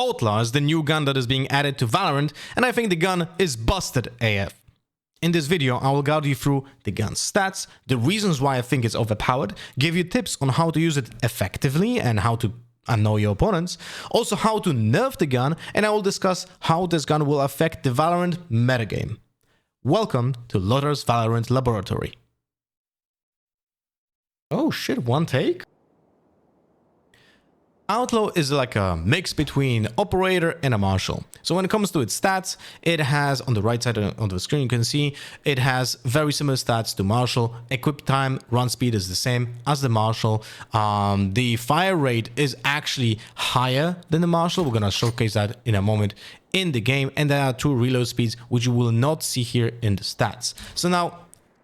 Outlaw is the new gun that is being added to Valorant, and I think the gun is busted AF. In this video, I will guide you through the gun's stats, the reasons why I think it's overpowered, give you tips on how to use it effectively and how to know your opponents, also how to nerf the gun, and I will discuss how this gun will affect the Valorant metagame. Welcome to Lotter's Valorant Laboratory. Oh shit, one take? Outlaw is like a mix between operator and a marshal. So when it comes to its stats, it has, on the right side of the screen you can see, it has very similar stats to marshal. Equip time, run speed is the same as the marshal. The fire rate is actually higher than the marshal. We're going to showcase that in a moment in the game. And there are two reload speeds, which you will not see here in the stats. So now,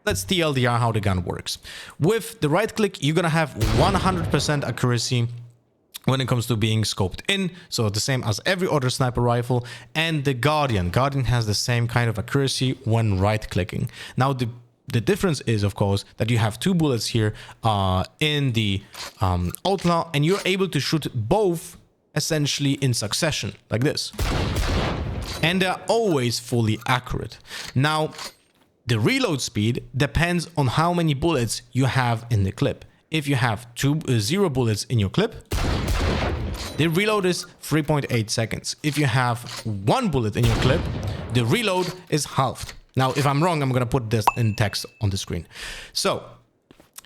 let's TLDR how the gun works. With the right click, you're going to have 100% accuracy when it comes to being scoped in, so the same as every other sniper rifle. And the Guardian has the same kind of accuracy when right clicking. Now the difference is, of course, that you have two bullets here in the Outlaw, and you're able to shoot both essentially in succession like this, and they're always fully accurate. Now the reload speed depends on how many bullets you have in the clip. If you have 0 bullets in your clip, the reload is 3.8 seconds. If you have 1 bullet in your clip, the reload is halved. Now, if I'm wrong, I'm going to put this in text on the screen. So,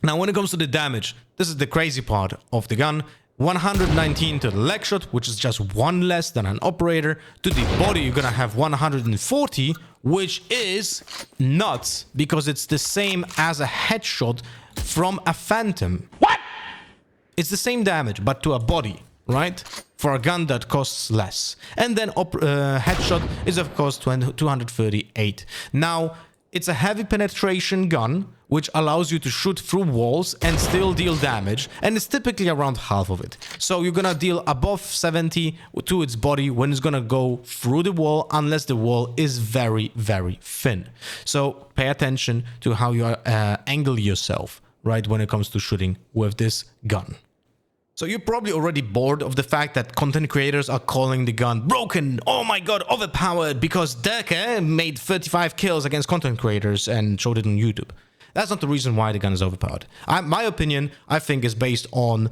now when it comes to the damage, this is the crazy part of the gun. 119 to the leg shot, which is just 1 less than an operator. To the body, you're going to have 140, which is nuts because it's the same as a headshot from a phantom. What? It's the same damage, but to a body, right? For a gun that costs less. And then headshot is, of course, 238. Now, it's a heavy penetration gun, which allows you to shoot through walls and still deal damage, and it's typically around half of it. So you're gonna deal above 70 to its body when it's gonna go through the wall, unless the wall is very, very thin. So pay attention to how you angle yourself, right, when it comes to shooting with this gun. So you're probably already bored of the fact that content creators are calling the gun broken, oh my god, overpowered, because Derke made 35 kills against content creators and showed it on YouTube. That's not the reason why the gun is overpowered. My opinion, I think, is based on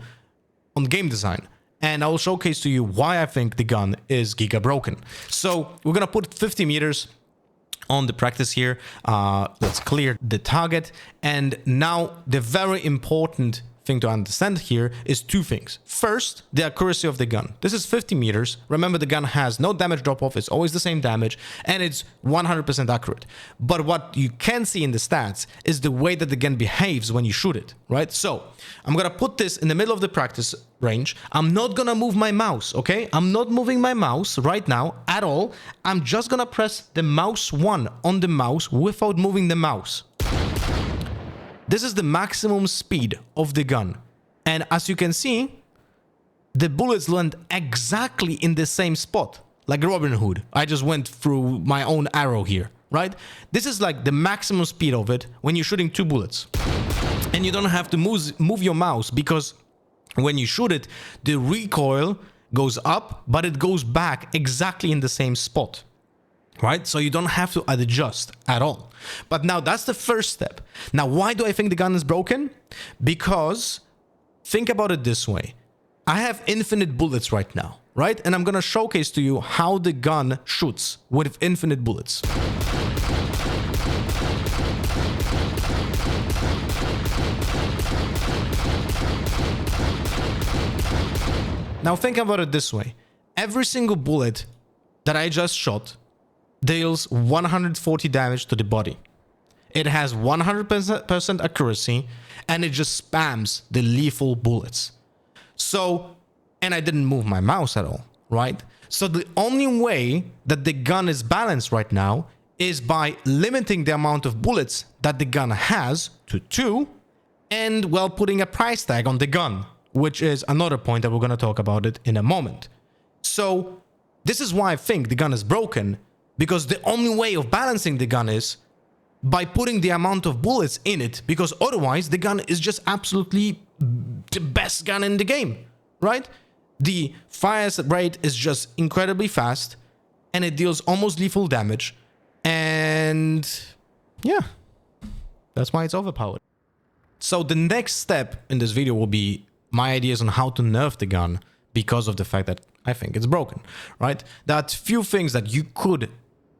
game design. And I will showcase to you why I think the gun is giga broken. So we're gonna put 50 meters on the practice here. Let's clear the target. And now the very important thing to understand here is two things. First, the accuracy of the gun. This is 50 meters. Remember, the gun has no damage drop off. It's always the same damage, and it's 100% accurate. But what you can see in the stats is the way that the gun behaves when you shoot it, right? So I'm gonna put this in the middle of the practice range. I'm not gonna move my mouse, okay? I'm not moving my mouse right now at all. I'm just gonna press the mouse 1 on the mouse without moving the mouse. This is the maximum speed of the gun. And as you can see, the bullets land exactly in the same spot, like Robin Hood. I just went through my own arrow here, right? This is like the maximum speed of it when you're shooting 2 bullets. And you don't have to move your mouse, because when you shoot it, the recoil goes up, but it goes back exactly in the same spot. Right? So you don't have to adjust at all. But now that's the first step. Now, why do I think the gun is broken? Because think about it this way. I have infinite bullets right now, right? And I'm going to showcase to you how the gun shoots with infinite bullets. Now think about it this way. Every single bullet that I just shot deals 140 damage to the body. It has 100% accuracy, and it just spams the lethal bullets. So, and I didn't move my mouse at all, right? So the only way that the gun is balanced right now is by limiting the amount of bullets that the gun has to 2, and, well, putting a price tag on the gun, which is another point that we're going to talk about it in a moment. So this is why I think the gun is broken, because the only way of balancing the gun is by putting the amount of bullets in it, because otherwise the gun is just absolutely the best gun in the game, right? The fire rate is just incredibly fast, and it deals almost lethal damage. And yeah, that's why it's overpowered. So the next step in this video will be my ideas on how to nerf the gun, because of the fact that I think it's broken, right? There are few things that you could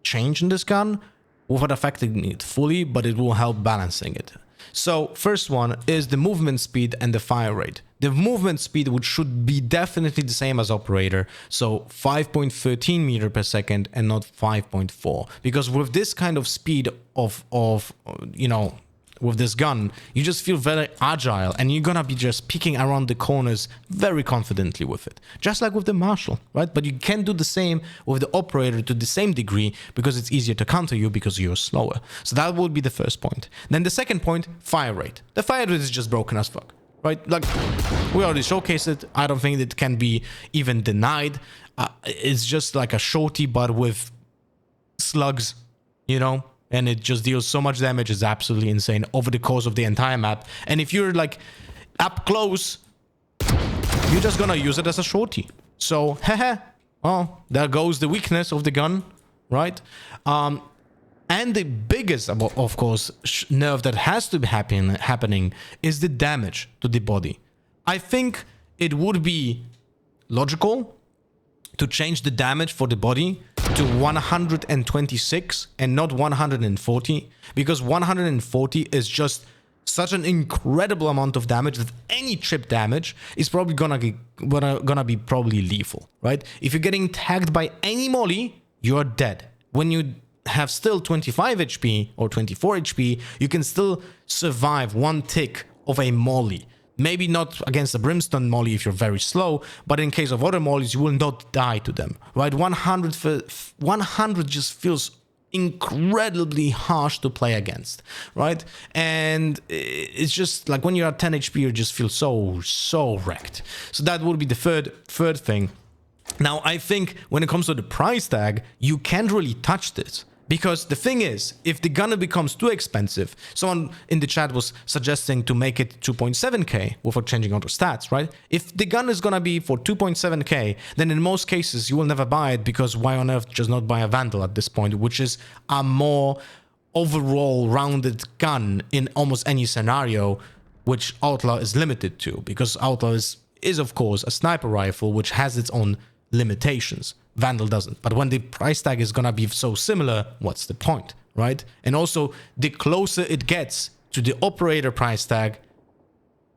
change in this gun without affecting it fully, but it will help balancing it. So first one is the movement speed and the fire rate. The movement speed, which should be definitely the same as operator, so 5.13 meter per second and not 5.4, because with this kind of speed of you know, with this gun, you just feel very agile, and you're gonna be just peeking around the corners very confidently with it, just like with the Marshal, right? But you can do the same with the operator to the same degree, because it's easier to counter you because you're slower. So that would be the first point. Then the second point, fire rate. The fire rate is just broken as fuck, right? Like, we already showcased it. I don't think it can be even denied. It's just like a shorty, but with slugs, you know? And it just deals so much damage. It's absolutely insane over the course of the entire map. And if you're like up close, you're just gonna use it as a shorty. So, haha, well, there goes the weakness of the gun, right? And the biggest, of course, nerf that has to be happening is the damage to the body. I think it would be logical to change the damage for the body to 126 and not 140, because 140 is just such an incredible amount of damage that any chip damage is probably gonna be probably lethal, right? If you're getting tagged by any molly, you're dead. When you have still 25 HP or 24 HP, you can still survive one tick of a molly. Maybe not against a brimstone molly if you're very slow, but in case of other mollies, you will not die to them, right? 100 just feels incredibly harsh to play against, right? And it's just like when you're at 10 HP, you just feel so wrecked. So that would be the third thing. Now, I think when it comes to the price tag, you can't really touch this. Because the thing is, if the gun becomes too expensive, someone in the chat was suggesting to make it 2.7k without changing all the stats, right? If the gun is gonna be for 2.7k, then in most cases you will never buy it, because why on earth just not buy a Vandal at this point, which is a more overall rounded gun in almost any scenario, which Outlaw is limited to, because Outlaw is of course a sniper rifle, which has its own limitations. Vandal doesn't. But when the price tag is gonna be so similar, what's the point, right? And also, the closer it gets to the operator price tag,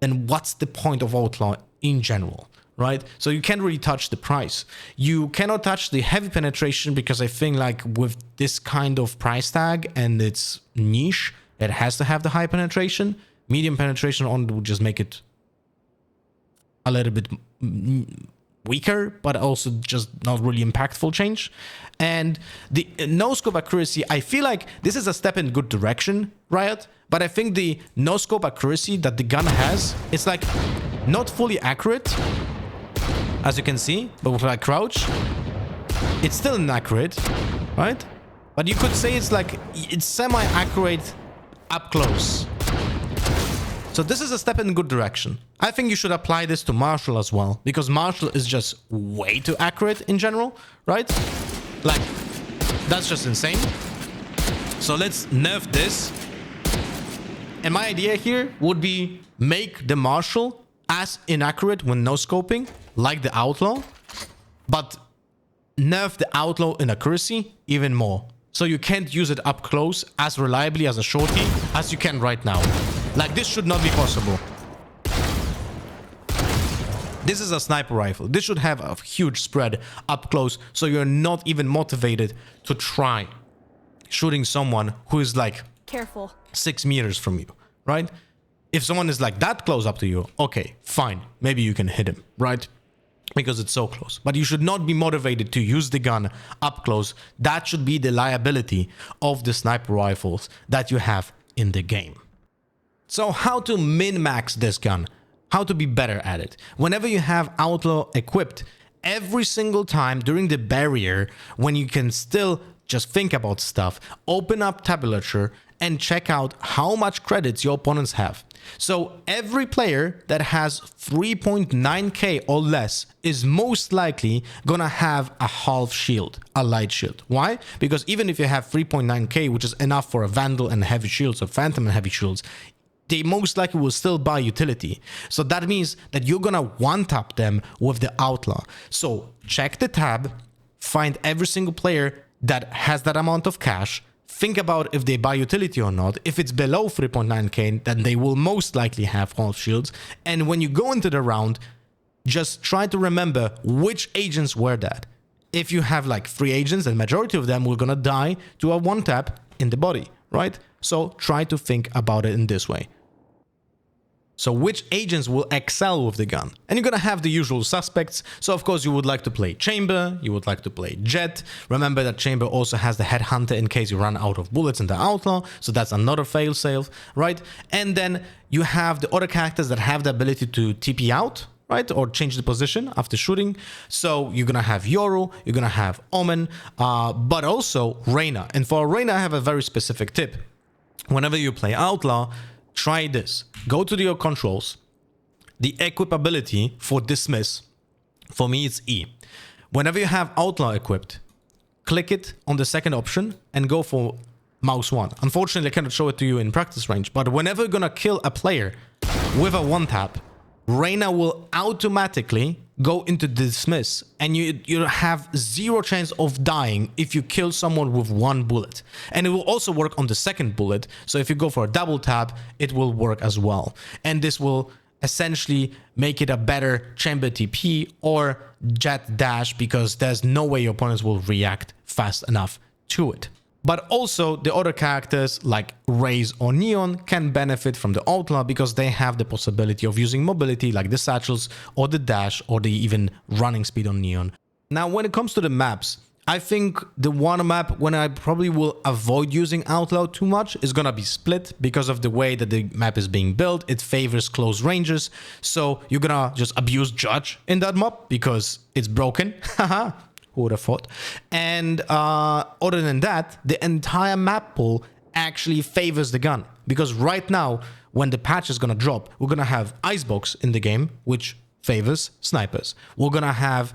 then what's the point of Outlaw in general, right? So you can't really touch the price. You cannot touch the heavy penetration, because I think like with this kind of price tag and its niche, it has to have the high penetration. Medium penetration on would just make it a little bit weaker, but also just not really impactful change. And the no-scope accuracy, I feel like this is a step in good direction, Riot, but I think the no-scope accuracy that the gun has, it's like not fully accurate, as you can see, but with like crouch, it's still inaccurate, right? But you could say it's like, it's semi-accurate up close. So this is a step in a good direction. I think you should apply this to Marshal as well, because Marshal is just way too accurate in general, right? Like, that's just insane. So let's nerf this. And my idea here would be make the Marshal as inaccurate when no-scoping, like the Outlaw, but nerf the Outlaw in accuracy even more. So you can't use it up close as reliably as a shorty as you can right now. Like, this should not be possible. This is a sniper rifle. This should have a huge spread up close, so you're not even motivated to try shooting someone who is like careful 6 meters from you, right? If someone is like that close up to you, okay, fine. Maybe you can hit him, right? Because it's so close. But you should not be motivated to use the gun up close. That should be the liability of the sniper rifles that you have in the game. So how to min-max this gun? How to be better at it? Whenever you have Outlaw equipped, every single time during the barrier, when you can still just think about stuff, open up tabulature and check out how much credits your opponents have. So every player that has 3.9k or less is most likely gonna have a half shield, a light shield. Why? Because even if you have 3.9k, which is enough for a Vandal and heavy shields or Phantom and heavy shields, they most likely will still buy utility. So that means that you're gonna one-tap them with the Outlaw. So check the tab, find every single player that has that amount of cash, think about if they buy utility or not. If it's below 3.9k, then they will most likely have half shields. And when you go into the round, just try to remember which agents were that. If you have like 3 agents, the majority of them will gonna die to a one-tap in the body, right? So try to think about it in this way. So which agents will excel with the gun? And you're gonna have the usual suspects. So of course you would like to play Chamber, you would like to play Jet. Remember that Chamber also has the Headhunter in case you run out of bullets in the Outlaw. So that's another failsafe, right? And then you have the other characters that have the ability to TP out, right? Or change the position after shooting. So you're gonna have Yoru, you're gonna have Omen, but also Reyna. And for Reyna, I have a very specific tip. Whenever you play Outlaw, try this. Go to your controls. The equip ability for dismiss, for me it's E. Whenever you have Outlaw equipped, click it on the second option and go for mouse 1. Unfortunately, I cannot show it to you in practice range, but whenever you're gonna kill a player with a one-tap, Reyna will automatically go into dismiss, and you have 0 chance of dying if you kill someone with 1 bullet. And it will also work on the second bullet, so if you go for a double tap, it will work as well. And this will essentially make it a better Chamber TP or Jet dash, because there's no way your opponents will react fast enough to it. But also the other characters like Raze or Neon can benefit from the Outlaw because they have the possibility of using mobility like the satchels or the dash or the even running speed on Neon. Now when it comes to the maps, I think the one map when I probably will avoid using Outlaw too much is gonna be Split, because of the way that the map is being built. It favors close ranges, so you're gonna just abuse Judge in that map because it's broken. Haha. Who would have thought? And other than that, the entire map pool actually favors the gun. Because right now, when the patch is gonna drop, we're gonna have Icebox in the game, which favors snipers. We're gonna have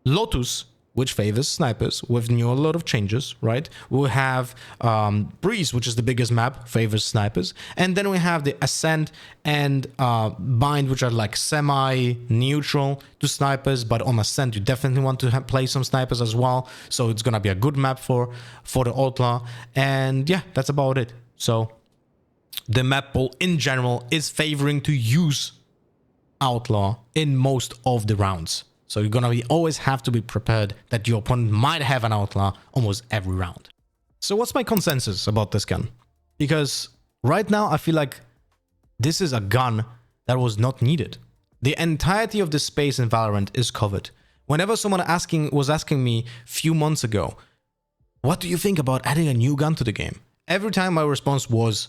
Lotus, which favors snipers with a lot of changes, right? We'll have Breeze, which is the biggest map, favors snipers. And then we have the Ascent and Bind, which are like semi-neutral to snipers, but on Ascent, you definitely want to play some snipers as well. So it's gonna be a good map for the Outlaw. And yeah, that's about it. So the map pool in general is favoring to use Outlaw in most of the rounds. So you're gonna always have to be prepared that your opponent might have an Outlaw almost every round. So what's my consensus about this gun? Because right now I feel like this is a gun that was not needed. The entirety of the space in Valorant is covered. Whenever someone was asking me a few months ago, what do you think about adding a new gun to the game? Every time my response was,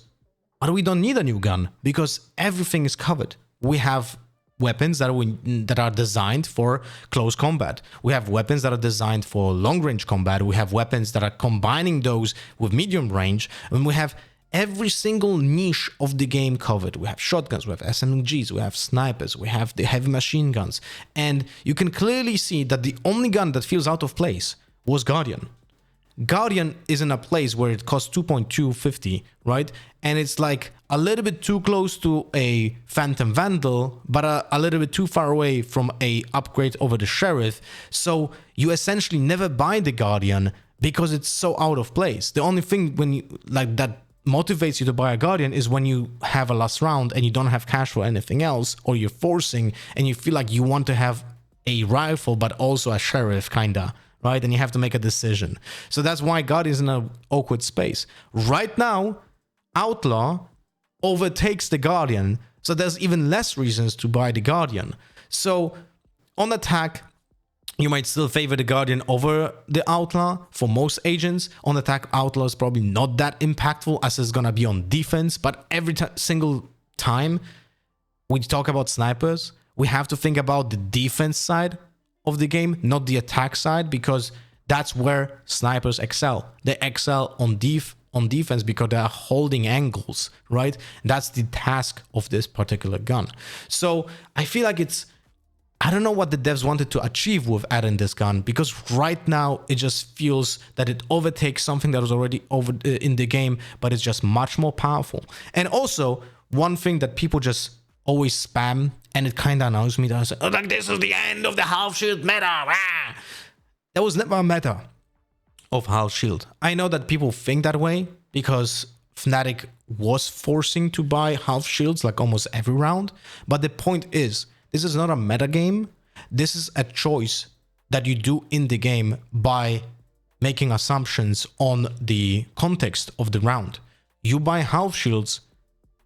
but we don't need a new gun because everything is covered. We have weapons that are designed for close combat. We have weapons that are designed for long-range combat. We have weapons that are combining those with medium range. And we have every single niche of the game covered. We have shotguns, we have SMGs, we have snipers, we have the heavy machine guns. And you can clearly see that the only gun that feels out of place was Guardian. Guardian is in a place where it costs 2.250, right? And it's like a little bit too close to a Phantom Vandal, but a little bit too far away from a upgrade over the Sheriff. So you essentially never buy the Guardian because it's so out of place. The only thing when you like that motivates you to buy a Guardian is when you have a last round and you don't have cash for anything else, or you're forcing and you feel like you want to have a rifle but also a Sheriff kinda, right? And you have to make a decision. So that's why God is in an awkward space. Right now, Outlaw overtakes the Guardian, so there's even less reasons to buy the Guardian. So on attack, you might still favor the Guardian over the Outlaw for most agents. On attack, Outlaw is probably not that impactful as it's gonna be on defense, but every single time we talk about snipers, we have to think about the defense side of the game, not the attack side, because that's where snipers excel. They excel on on defense because they are holding angles, right? That's the task of this particular gun. So I feel like I don't know what the devs wanted to achieve with adding this gun, because right now it just feels that it overtakes something that was already in the game, but it's just much more powerful. And also, one thing that people just always spam, and it kind of annoys me, that I say, oh, like, this is the end of the half shield meta. Ah! There was never a meta of half shield. I know that people think that way because Fnatic was forcing to buy half shields like almost every round, but the point is, this is not a meta game. This is a choice that you do in the game by making assumptions on the context of the round. You buy half shields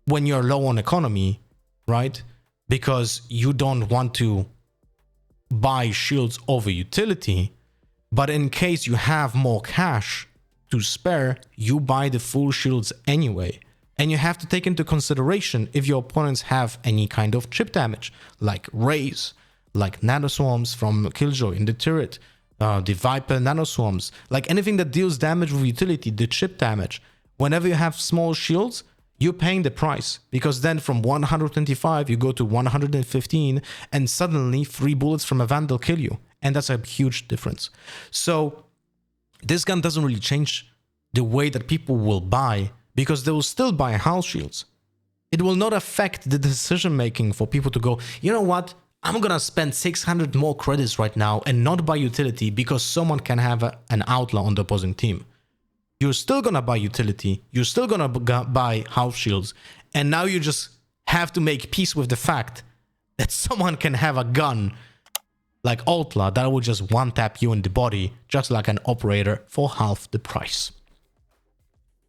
when you're low on economy, right? Because you don't want to buy shields over utility. But in case you have more cash to spare, you buy the full shields anyway. And you have to take into consideration if your opponents have any kind of chip damage, like Rays, like nanoswarms from Killjoy in the turret, the Viper nanoswarms, like anything that deals damage with utility, the chip damage. Whenever you have small shields, you're paying the price, because then from 125 you go to 115 and suddenly 3 bullets from a Vandal kill you. And that's a huge difference. So this gun doesn't really change the way that people will buy, because they will still buy house shields. It will not affect the decision making for people to go, you know what, I'm gonna spend 600 more credits right now and not buy utility because someone can have an outlaw on the opposing team. You're still gonna buy utility, you're still gonna buy house shields, and now you just have to make peace with the fact that someone can have a gun like Outlaw that will just one-tap you in the body, just like an operator, for half the price.